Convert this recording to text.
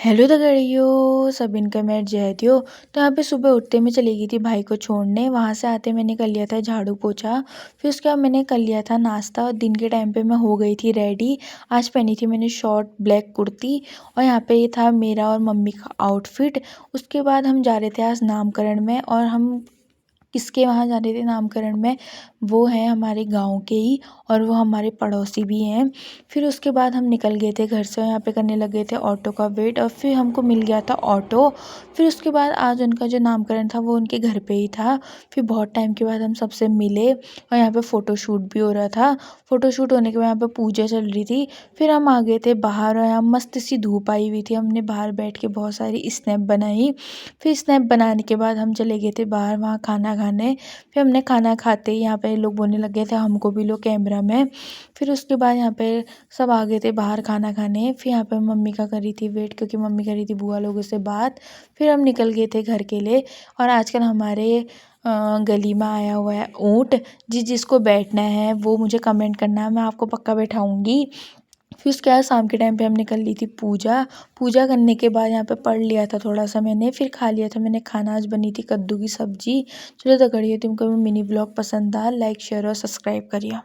Hello दगड़ियों, सब इनका मैं जयती हो। तो यहाँ पे सुबह उठते मैं चली गई थी भाई को छोड़ने। वहाँ से आते मैंने कर लिया था झाड़ू पोछा। फिर उसके बाद मैंने कर लिया था नाश्ता और दिन के टाइम पे मैं हो गई थी रेडी। आज पहनी थी मैंने शॉर्ट ब्लैक कुर्ती और यहाँ पे ये था मेरा और मम्मी का आउटफिट। उसके बाद हम जा रहे थे आज नामकरण में। और हम किसके वहाँ जा रहे थे नामकरण में, वो हैं हमारे गांव के ही और वो हमारे पड़ोसी भी हैं। फिर उसके बाद हम निकल गए थे घर से और यहाँ पे करने लगे थे ऑटो का वेट और फिर हमको मिल गया था ऑटो। फिर उसके बाद आज उनका जो नामकरण था वो उनके घर पे ही था। फिर बहुत टाइम के बाद हम सबसे मिले और यहाँ पे फ़ोटोशूट भी हो रहा था। फ़ोटोशूट होने के बाद यहाँ पे पूजा चल रही थी। फिर हम आ गए थे बाहर और यहाँ मस्त सी धूप आई हुई थी। हमने बाहर बैठ के बहुत सारी स्नैप बनाई। फिर स्नैप बनाने के बाद हम चले गए थे बाहर वहाँ खाना खाने। फिर हमने खाना खाते ही यहाँ पे लोग बोलने लगे थे हमको भी लो कैमरा में। फिर उसके बाद यहाँ पे सब आ गए थे बाहर खाना खाने। फिर यहाँ पे मम्मी का करी थी वेट क्योंकि मम्मी करी थी बुआ लोगों से बात। फिर हम निकल गए थे घर के लिए। और आजकल हमारे गली में आया हुआ है ऊँट। जिसको बैठना है वो मुझे कमेंट करना है, मैं आपको पक्का बैठाऊंगी। फिर उसके बाद शाम के टाइम पे हमने कर ली थी पूजा। पूजा करने के बाद यहाँ पे पढ़ लिया था थोड़ा सा मैंने। फिर खा लिया था मैंने खाना। आज बनी थी कद्दू की सब्जी। चलो तो करिए, तुमको मिनी ब्लॉग पसंद आ लाइक शेयर और सब्सक्राइब करिए।